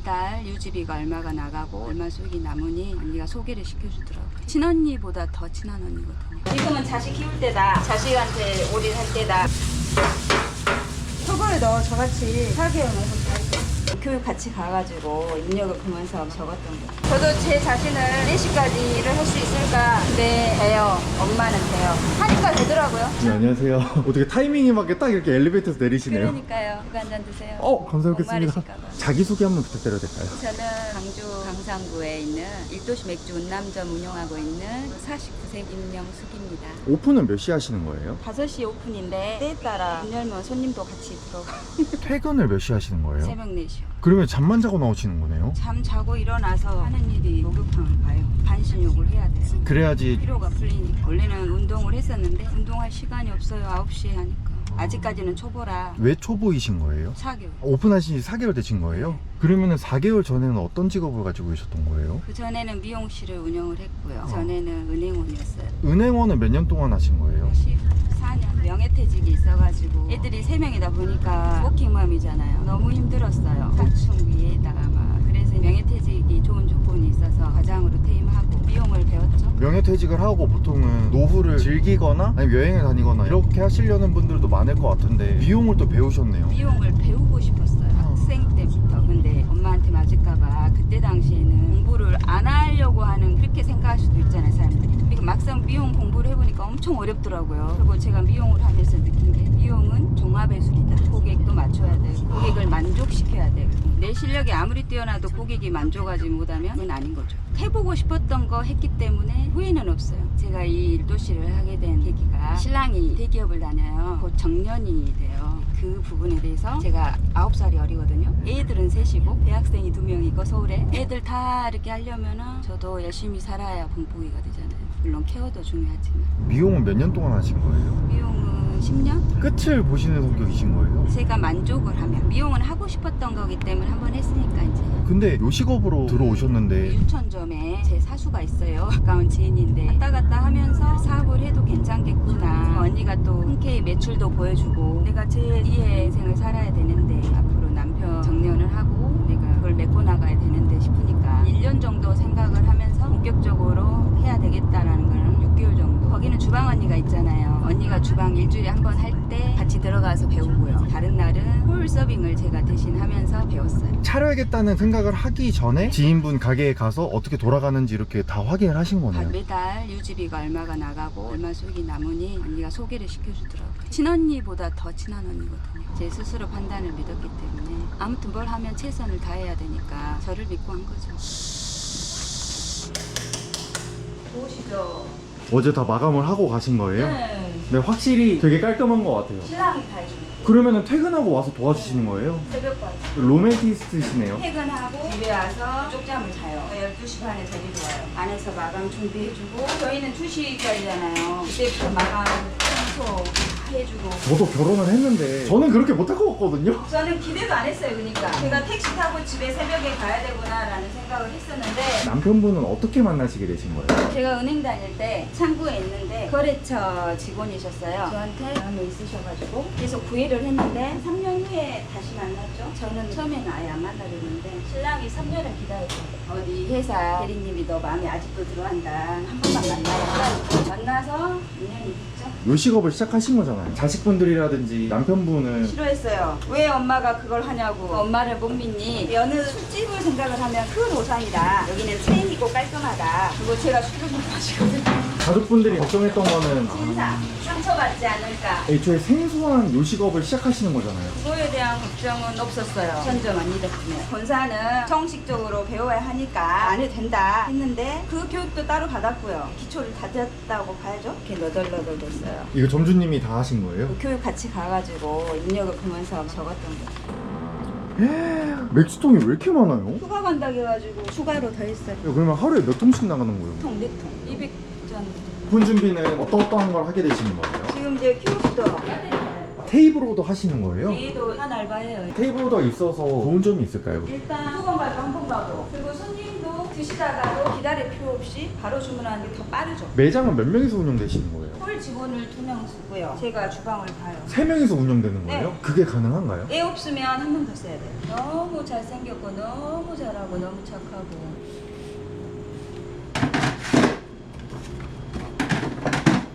매달 유지비가 얼마가 나가고 얼마 수익이 남으니 언니가 소개를 시켜주더라고요. 친언니보다 더 친한 언니거든요. 지금은 자식 키울 때다. 자식한테 올인할 때다. 초보에 넣어 저같이 4개월 넣어서 다 했어요. 교육 같이 가가지고 입력을 보면서 적었던 거. 저도 제 자신을 4시까지 일을 할 수 있을까? 근데 돼요. 엄마는 돼요. 하니까 되더라고요. 네, 안녕하세요. 어떻게 타이밍이 맞게 딱 이렇게 엘리베이터에서 내리시네요. 그러니까요. 그거 한잔 드세요. 감사하겠습니다. 목마르실까 봐. 자기소개 한번 부탁드려도 될까요? 저는 광주 강산구에 있는 1도시 맥주 운남점 운영하고 있는 49세 임명숙입니다. 오픈은 몇 시에 하시는 거예요? 5시 오픈인데 때에 따라 문 열면 손님도 같이 들어가. 퇴근을 몇 시에 하시는 거예요? 새벽 4시요. 그러면 잠만 자고 나오시는 거네요? 잠 자고 일어나서 하는 일이 목욕탕을 가요. 반신욕을 해야 돼요. 그래야지. 피로가 풀리니까. 원래는 운동을 했었는데 운동할 시간이 없어요. 9시에 하니까. 아직까지는 초보라. 왜 초보이신 거예요? 4개월. 오픈하신 지 4개월 되신 거예요? 그러면은 4개월 전에는 어떤 직업을 가지고 계셨던 거예요? 그 전에는 미용실을 운영을 했고요. 전에는 은행원이었어요. 은행원은 몇 년 동안 하신 거예요? 14년 명예퇴직이 있어가지고 애들이 3명이다 보니까 워킹맘이잖아요. 너무 힘들었어요. 각충 위에다가 막. 그래서 명예퇴직이 좋은 조건이 있어서 과장으로 퇴임하고 미용을 배웠죠. 명예퇴직을 하고 보통은 노후를 즐기거나 아니면 여행을 다니거나 이렇게 하시려는 분들도 많을 것 같은데 미용을 또 배우셨네요. 미용을 배우고 싶었어요. 학생 때부터. 근데 엄마한테 맞을까봐 그때 당시에는 공부를 안 하려고 하는 그렇게 생각할 수도 있잖아요, 사람들이. 그러니까 막상 미용 공부를 해보니까 엄청 어렵더라고요. 그리고 제가 미용을 하면서 느낀 게 미용은 종합예술이다. 고객도 맞춰야 되고 고객을 만족시켜야 되고 내 실력이 아무리 뛰어나도 고객이 만족하지 못하면 그건 아닌 거죠. 해보고 싶었던 거 했기 때문에 후회는 없어요. 제가 이 일도시를 하게 된 계기가 신랑이 대기업을 다녀요. 곧 정년이 돼요. 그 부분에 대해서 제가 9살이 어리거든요. 애들은 셋이고 대학생이 2명이고 서울에 애들 다 이렇게 하려면은 저도 열심히 살아야 본보기가 되잖아요. 물론 케어도 중요하지만. 미용은 몇 년 동안 하신 거예요? 미용은 10년? 끝을 보시는 성격이신 거예요? 제가 만족을 하면 미용은 하고 싶었던 거기 때문에 한번 했으니까 이제. 근데 요식업으로 들어오셨는데 유천점에 제 사수가 있어요. 가까운 지인인데 왔다 갔다 하면서 사업을 해도 괜찮겠구나. 언니가 또 흔쾌히 매출도 보여주고 내가 제 2의 인생을 살아야 되는데 앞으로 남편 정년을 하고 내가 그걸 메꿔 나가야 되는데 싶으니까 1년 정도 생각을 하면서 본격적으로 해야 되겠다라는 거는 6개월 정도. 거기는 주방 언니가 있잖아요. 언니가 주방 일주일에 한 번 할 때 같이 들어가서 배우고요. 다른 날은 홀 서빙을 제가 대신 하면서 배웠어요. 차려야겠다는 생각을 하기 전에 지인분 가게에 가서 어떻게 돌아가는지 이렇게 다 확인을 하신 거네요. 매달 유지비가 얼마가 나가고 얼마 수익이 남으니 언니가 소개를 시켜주더라고요. 친언니보다 더 친한 언니거든요. 제 스스로 판단을 믿었기 때문에 아무튼 뭘 하면 최선을 다해야 되니까 저를 믿고 한 거죠. 보시죠. 어제 다 마감을 하고 가신 거예요? 네. 네, 확실히 되게 깔끔한 것 같아요. 신랑이 다 해주는 그러면은 퇴근하고 와서 도와주시는 거예요? 새벽까지. 로맨티스트시네요. 퇴근하고 집에 와서 쪽잠을 자요. 12시 반에 데리러 와요. 안에서 마감 준비해주고 저희는 2시까지잖아요. 그때부터 마감 청소 다 해주고. 저도 결혼을 했는데 저는 그렇게 못할 것 같거든요. 저는 기대도 안 했어요. 그러니까 제가 택시 타고 집에 새벽에 가야 되구나라는 생각을 했었는데 남편분은 어떻게 만나시게 되신 거예요? 제가 은행 다닐 때 창구에 있는데 거래처 직원이셨어요. 저한테 마음이 있으셔가지고 계속 구애를 했는데 3년 후에 다시 만났죠. 저는 처음에는 아예 안 만나려는데 신랑이 3년을 기다렸어요. 어디 회사 대리님이 너 마음에 아직도 들어한다. 한 번만 만나라. 만나서 2년이 됐죠. 요식업을 시작하신 거잖아요. 자식분들이라든지 남편분은 싫어했어요. 왜 엄마가 그걸 하냐고. 엄마를 못 믿니? 어느 술집을 생각을 하면 큰 오산이다. 여기는 체인이고 깔끔하다. 그리고 제가 술을 못 마시거든요. 가족분들이 걱정했던 거는 신상 상처받지 않을까. 애초에 생소한 요식업을 시작하시는 거잖아요. 그거에 대한 걱정은 없었어요. 천점만 믿었으면. 본사는 정식적으로 배워야 하니까 안 해도 된다 했는데 그 교육도 따로 받았고요. 기초를 다졌다고 봐야죠. 이렇게 너덜너덜 됐어요. 이거 점주님이 다 하신 거예요? 그 교육 같이 가가지고 입력을 보면서 적었던 거죠. 맥주통이 왜 이렇게 많아요? 휴가 간다고 해가지고 추가로 더 했어요. 그러면 하루에 몇 통씩 나가는 거예요? 통 4통 200잔. 분 준비는 어떠한 걸 하게 되시는 거예요? 지금 이제 키오스도 테이블 오더 하시는 거예요? 얘도 한 알바예요. 테이블 오더 있어서 좋은 점이 있을까요? 일단 두 번 가고 한 번 가고 그리고 손님도 드시다가도 기다릴 필요 없이 바로 주문하는 게 더 빠르죠. 매장은 몇 명이서 운영되시는 거예요? 홀 직원을 2명 쓰고요. 제가 주방을 봐요. 3명이서 운영되는 거예요? 네. 그게 가능한가요? 애 없으면 한 명 더 써야 돼요. 너무 잘생겼고 너무 잘하고 너무 착하고.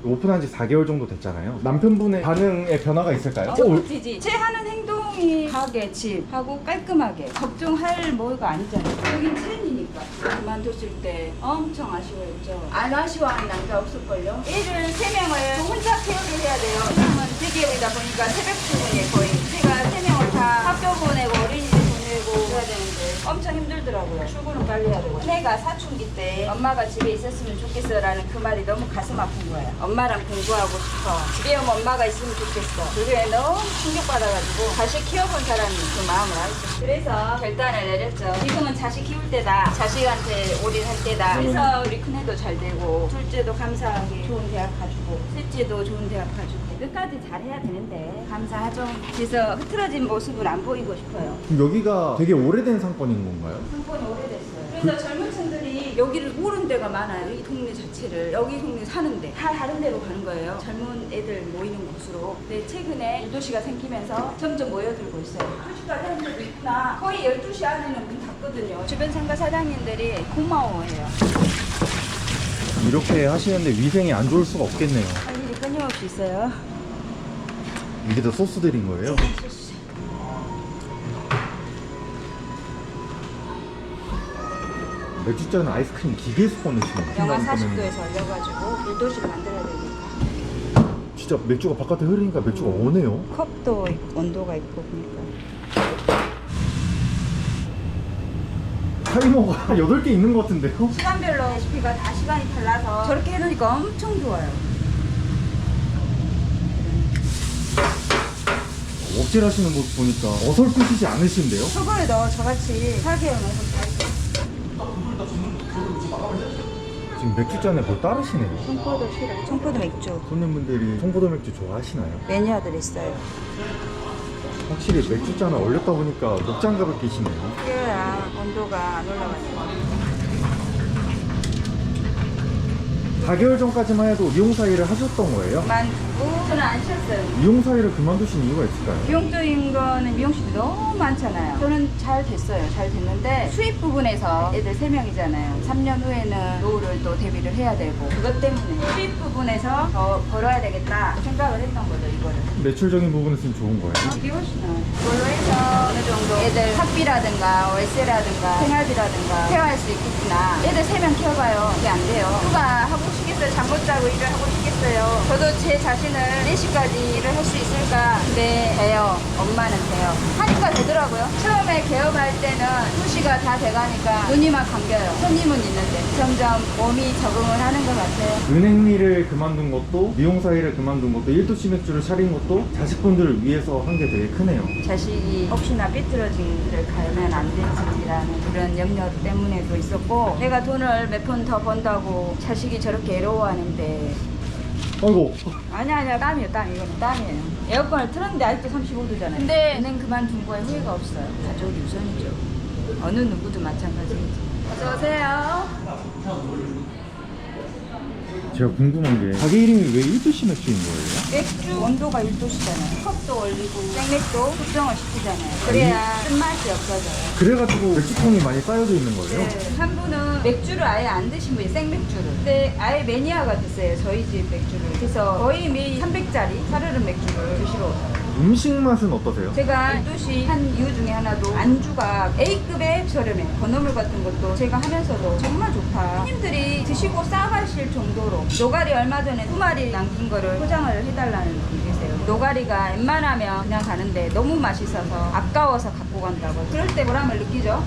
오픈한 지 4개월 정도 됐잖아요. 남편분의 반응에 변화가 있을까요? 적극지지. 제 하는 행동이 가게, 집하고 깔끔하게 걱정할 뭐가 아니잖아요. 여긴 트렌이니까. 그만뒀을 때 엄청 아쉬워했죠. 안 아쉬워하는 남자 없을걸요? 애를 3명을 혼자 케어를 해야 돼요. 왜냐면 대기업이다 보니까 새벽 출근이에요 거의. 제가 3명을 다 학교 보내고 어린이집 보내고 해야 되는데 엄청 힘들더라고요. 출근은 빨리 해야 되고. 내가 사춘기 때 엄마가 집에 있었으면 좋겠어라는 그 말이 너무 가슴 아픈 거예요. 엄마랑 공부하고 싶어. 집에 오면 엄마가 있으면 좋겠어. 그게 너무 충격받아가지고 자식 키워본 사람이 그 마음을 알죠. 그래서 결단을 내렸죠. 지금은 자식 키울 때다. 자식한테 올인할 때다. 그래서 우리 큰애도 잘 되고 둘째도 감사하게 좋은 대학 가주고 셋째도 좋은 대학 가주고 끝까지 잘해야 되는데 감사하죠. 그래서 흐트러진 모습을 안 보이고 싶어요. 그럼 여기가 되게 오래된 상권인 건가요? 상권이 오래됐어요. 그래서 젊은 층들이 여기를 모르는 데가 많아요. 이 동네 자체를. 여기 동네 사는데 다 다른 데로 가는 거예요. 젊은 애들 모이는 곳으로. 근데 최근에 유도시가 생기면서 점점 모여들고 있어요. 2시까지 하는 데도 있구나. 거의 12시 안에는 문 닫거든요. 주변 상가 사장님들이 고마워해요. 이렇게 하시는데 위생이 안 좋을 수가 없겠네요. 할 일이 끊임없이 있어요. 이게 다 소스들인 거예요? 맥주잔 아이스크림 기계에서 꺼내시는 영하 거예요? 40도에서 얼려가지고 유도시를 만들어야 되니까. 진짜 맥주가 바깥에 흐르니까 맥주가 오네요. 컵도 온도가 있고 그러니까. 타이머가 8개 있는 것 같은데요? 시간별로 레시피가 다 시간이 달라서 저렇게 해놓으니까 엄청 좋아요. 옥질하시는 모습 보니까 어설프시지 않으신데요? 초보에 너 저같이 살게 해놓으면 다 있어. 지금 맥주잔에 뭘 따르시네요. 청포도 싫어. 청포도 맥주. 손님분들이 청포도 맥주 좋아하시나요? 매니아들 있어요. 확실히 맥주잔을 얼렸다 보니까 목장갑을 끼시네요. 그래야 온도가 안 올라가요. 4개월 전까지만 해도 미용사 일을 하셨던 거예요? 만두고 저는 안 쉬었어요. 미용사 일을 그만두신 이유가 있을까요? 비용적인 거는 미용실이 너무 많잖아요. 저는 잘 됐어요. 잘 됐는데 수입 부분에서 애들 3명이잖아요. 3년 후에는 노후를 또 대비를 해야 되고 그것 때문에 수입 부분에서 더 벌어야 되겠다 생각을 했던 거죠, 이거를. 매출적인 부분에서는 좋은 거예요. 이게 훨씬 나아요. 이걸로 해서 어느 정도 애들 학비라든가 월세라든가 생활비라든가 케어할 수 있겠구나. 애들 3명 키워봐요. 그게 안 돼요. 누가 하고 싶겠어요. 잠 못 자고 일을 하고 싶겠어요. 저도 제 자신을 4시까지 일을 할 수 있을까? 근데 돼요. 엄마는 돼요. 하니까 되더라고요. 처음에 개업할 때는 2시가 다 돼가니까 눈이 막 감겨요. 손님은 있는데 점점 몸이 적응을 하는 것 같아요. 은행 일을 그만둔 것도 미용사 일을 그만둔 것도 1도씨 맥주를 차린 것도 자식분들을 위해서 한 게 되게 크네요. 자식이 혹시나 삐뚤어진 길을 가면 안 되지라는 그런 염려 때문에도 있었고 내가 돈을 몇 푼 더 번다고 자식이 저렇게 괴로워하는데 아이고. 아니야 땀이에요. 이거는 땀이에요. 에어컨을 틀었는데 아직도 35도잖아요. 근데 은행 그만둔 거에 후회가 없어요. 가족이 우선이죠. 어느 누구도 마찬가지겠지. 어서 오세요. 제가 궁금한 게 가게 이름이 왜 1도씨 맥주인 거예요? 맥주 온도가 1도시잖아요. 컵도 올리고 생맥도 숙성을 시키잖아요. 그래야 쓴맛이 없어져요. 그래가지고 맥주통이 많이 쌓여져 있는 거예요? 네. 한 분은 맥주를 아예 안 드신 분이 생맥주를. 근데 아예 매니아가 됐어요. 저희 집 맥주를. 그래서 거의 매일 300짜리 사르른 맥주를 드시러 오세요. 음식 맛은 어떠세요? 제가 12시 한 이유 중에 하나도 안주가 A급의 저렴해요. 건어물 같은 것도 제가 하면서도 정말 좋다. 손님들이 드시고 싸가실 정도로 노가리 얼마 전에 2마리 남긴 거를 포장을 해달라는 분이 계세요. 노가리가 웬만하면 그냥 가는데 너무 맛있어서 아까워서 갖고 간다고. 그럴 때 보람을 느끼죠.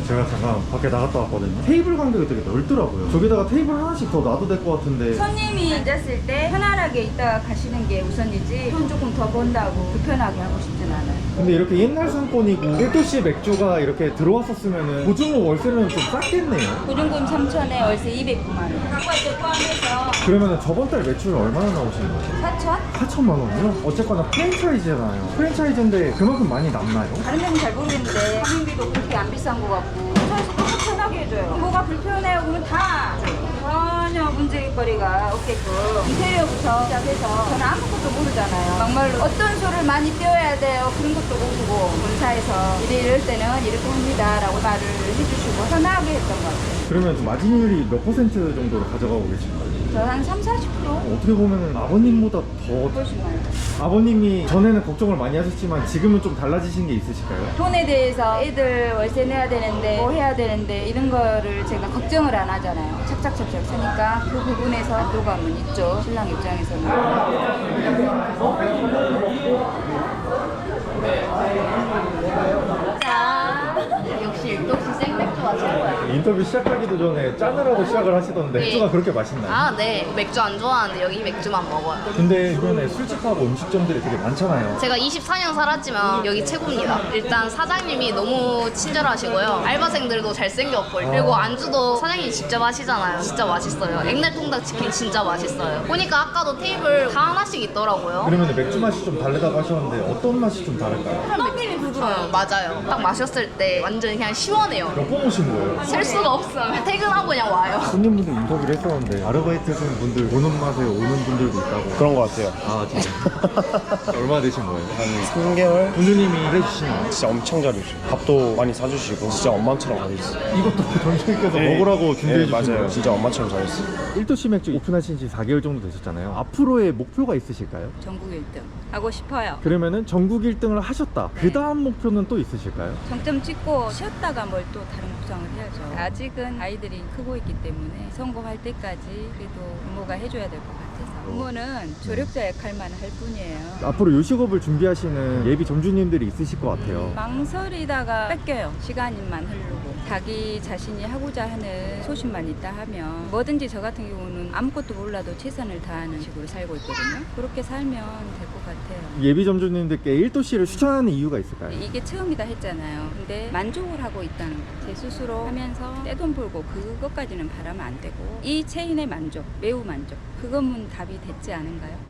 제가 잠깐 밖에 나갔다 왔거든요. 테이블 간격이 되게 넓더라고요. 저기다가 테이블 하나씩 더 놔도 될 것 같은데. 손님이 앉았을 때 편안하게 있다가 가시는 게 우선이지 돈 조금 더 번다고 불편하게 하고 싶진 않아요. 근데 이렇게 옛날 상권이고 1도시 맥주가 이렇게 들어왔었으면 보증금 월세는 좀 쌌겠네요. 보증금 3천에 월세 209만 원. 그거 포함해서 그러면 저번 달 매출은 얼마나 나오시는 거죠? 4천? 4천만 원이요? 어쨌거나 프랜차이즈잖아요. 프랜차이즈인데 그만큼 많이 남나요? 다른 데는 잘 모르겠는데 가맹비도 그렇게 안 비싼 것 같고 회사에서 너무 편하게 해줘요. 뭐가 불편해요 그러면 다 전혀 문제거리가 없게끔 인테리어부터 시작해서 저는 아무것도 모르잖아요. 막말로 어떤 소를 많이 띄워야 돼요 그런 것도 모르고 본사에서 이럴 때는 이렇게 합니다 라고 말을 해주시고 편하게 했던 것 같아요. 그러면 좀 마진율이 몇 퍼센트 정도로 가져가고 계신가요? 저 한 3, 40%? 어떻게 보면 아버님보다 더 훨씬 많이. 아버님이 전에는 걱정을 많이 하셨지만 지금은 좀 달라지신 게 있으실까요? 돈에 대해서 애들 월세 내야 되는데 뭐 해야 되는데 이런 거를 제가 걱정을 안 하잖아요. 착착착착 쓰니까 그 부분에서 안도감은 있죠. 신랑 입장에서는. 자, 역시 일독시 생맥주가 최고야. 인터뷰 시작하기도 전에 짜느라고 시작을 하시던데 네. 맥주가 그렇게 맛있나요? 아, 네. 맥주 안 좋아하는데 여기 맥주만 먹어요. 근데 주변에 술집하고 음식점들이 되게 많잖아요. 제가 24년 살았지만 여기 최고입니다. 일단 사장님이 너무 친절하시고요. 알바생들도 잘생겼고 그리고 안주도 사장님이 직접 하시잖아요. 진짜 맛있어요. 앵날통닭 치킨 진짜 맛있어요. 보니까 아까도 테이블 다 하나씩 있더라고요. 그러면 맥주 맛이 좀 다르다고 하셨는데 어떤 맛이 좀 다를까요? 느낌이 부드러워요. 맞아요. 딱 마셨을 때 완전 그냥 시원해요. 몇 번 오신 거예요? 셀 수가 없어요. 퇴근하고 그냥 와요. 손님분들 인터뷰를 했었는데 아르바이트 하시는 분들 오는 맛에 오는 분들도 있다고. 그런 것 같아요. 아 진짜? 얼마나 되신 거예요? 한 3개월? 본주님이 해주시나요? 진짜 엄청 잘해주시고 밥도 많이 사주시고 진짜 엄마처럼 잘해주셨어요. 이것도 전주님께서 먹으라고 준비해 주신 맞아요. 거예요? 진짜 엄마처럼 잘했어요. 1도시 맥주 오픈하신 지 4개월 정도 되셨잖아요. 앞으로의 목표가 있으실까요? 전국 1등 하고 싶어요. 그러면은 전국 1등을 하셨다. 그 다음 목표는 또 있으실까요? 정점 찍고 쉬었다가 뭘 또 다른 구상을 해야죠. 아직은 아이들이 크고 있기 때문에 성공할 때까지 그래도 부모가 해줘야 될 것 같아서 부모는 조력자 역할만 할 뿐이에요. 앞으로 요식업을 준비하시는 예비 점주님들이 있으실 것 같아요. 망설이다가 뺏겨요. 시간만 흐르고 자기 자신이 하고자 하는 소신만 있다 하면 뭐든지 저 같은 경우는 아무것도 몰라도 최선을 다하는 식으로 살고 있거든요. 그렇게 살면 될 것 같아요. 예비 점주님들께 1도시를 추천하는 이유가 있을까요? 이게 처음이다 했잖아요. 근데 만족을 하고 있다는 거. 제 스스로 하면서 떼돈 벌고 그것까지는 바라면 안 되고 이 체인의 만족, 매우 만족. 그것은 답이 됐지 않은가요?